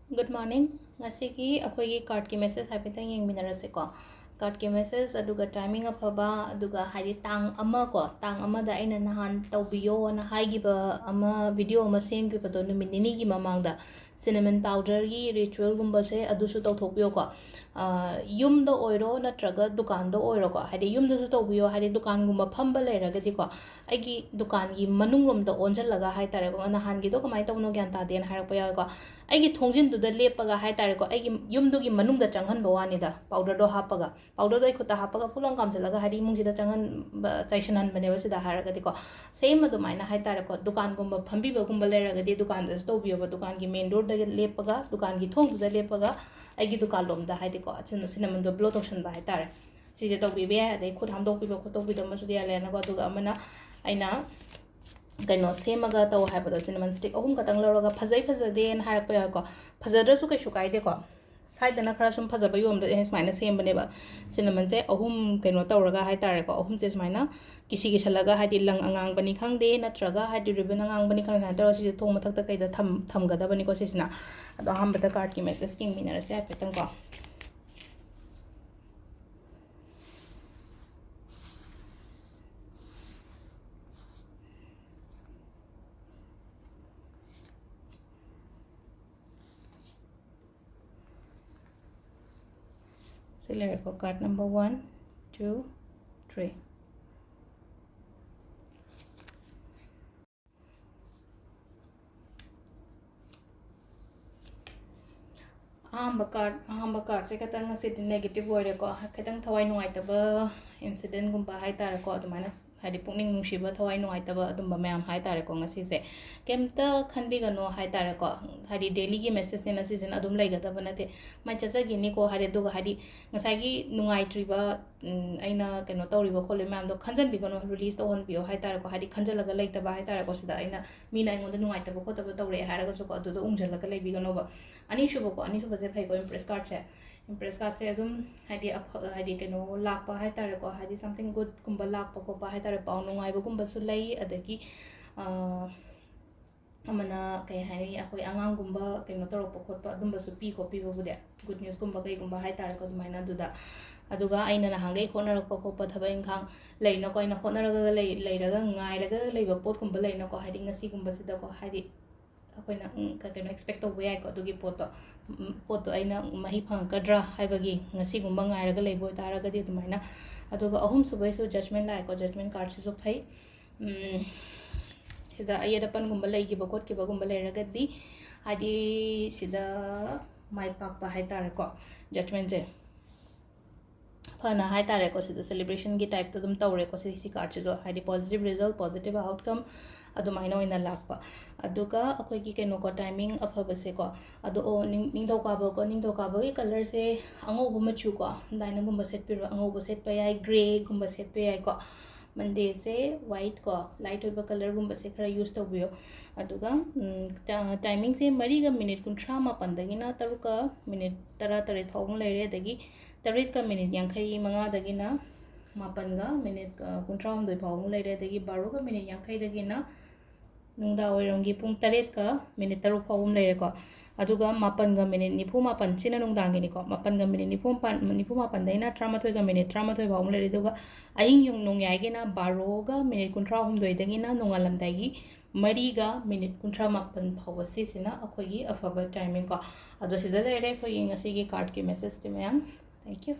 Good morning. Ngasigi akhoi card ki message haipetang yeng minarase ko. Card ki message aduga timing afaba aduga haidi tang ama ko tang ama da aina nahan tawbiyo na haigiba ama video ama semgiba do numit nini gi mamangda cinnamon powder gi ritual gumba se adusu tawthokbiyo ko. Yum da oiro natraga dukan da oiro ko haidi yum da su tawbiyo haidi dukan gumba phamba leiragadi ko aigi dukan gi manung rom da onjalaga hai tare ko nahan gi do kamai tawno gyan ta den harakpa yaw ko aigi thongjin du da lepaga hai tare ko aigi yum du gi manung da changhan bawani da powder do hapaga powder do ikhuta hapaga pulong kam jalaga hari mung sida changan chaishanan bane wasida haragadi ko same adu maina hai tare ko dukan gumba phambi ba gumba leragadi dukan da to biyo ba dukan gi main door da lepaga dukan gi thong da lepaga aigi dukan lom da hai ko achina cinnamon do blow tokshan ba hai tare sije to bi be adai khut ham dok bi ba khut dok bi da masu dia lena ko duga amana aina kano semaga taw haibada cinnamon stick ahum katang loroga phajai phajade en harpa ya ko phajadra su kai shukai de ko side na khara sum phajaba yom de smaina sem bane ba cinnamon se ahum kano tawraga hai tare ko ahum se smaina kisi ki salaga hadi lang angang bani khangde natraga hadi ribbon angang bani khang na taro si thong mathak ta kai da tham ga da bani ko sisna ado ham bata card ki message king minara se apetang ko select ko card number 1 2 3 ahamba card se katang se negative word ko katang thawai nuai taba incident gumba hai tar ko adumana hadi pungning nungsiba thawai nuai taba adumba mayam hai tar ko ngasi se kemta khanbi gano hai tar ko hadi daily gi message na season adum lai gada banate mai chacha gi ni ko hadi duga hadi ngasai gi nungai triba aina keno tawriba khole mayam do khanjan bi gano release to hon bio hai tar ko hadi khanjalaga lai taba hai tar ko sida aina mina ingon da nungai taba ko taba tawre haraga so ko adu do ungjalaga lai bi gano ba ani shubo ko ani shubo se phai ko impress card se adum hadi keno lakpa hai tare ko hadi something good kumba lakpa ko ba hai tare paw nungai ba kumba su lai adagi amana kai hai akoi angang gumba keno torok khot pa adum ba su pi ko pi ba bude good news gumba kai gumba hai tare ko dumaina duda aduga aina na hangai khonar ko ko pa thaba inkhang leina ko ina khonar ga leiraga ngai raga leiba pot kumba leina ko hadi ngasi gumba sida ko hadi akoina kano expect to yai ko dugi poto aina mahi phangkadra haibagi ngasi gumba ngairaga leibo taragadi dumaina aduga ahum subai su judgment lai ko judgment card su phai sida ayada pan gumba lei gi bakot ki bagumba leiragadi hadi sida mai pak pa hai tar ko judgment je fana hai tare ko sida celebration gi type to dum tawre ko si card jo hadi positive result positive outcome adumaina oina lakpa aduga akoi gi keno ko timing afaba se ko adu o ningdo ka ba gi color se ango guma chu ko daina gumba set piro ango go set pa yai gray gumba set pa yai ko monday se white ko light oiba color gumba se khara use to biyo aduga timing se mari ga minute 13 dagina taruka minute 13 thong leire dagi tarit ka minute yankhai manga dagina mapan ga minute 13 phawng leire dagi 12 ga minute yankhai dagina nungda oiromgi pung 8 ka minute 3 phawum leire ko aduga mapan ga minute 9 sina nungdang ni ko mapan ga minute 9 daina 13 ga minute 13 phawum leire duga aing yung nung yai gina 12 ga minute 13 dagina nungalam dagi mariga minute 18 phawasi sina akhoi gi afaba timing ko ado sida leire ko ingasi gi card ki message te mayam thank you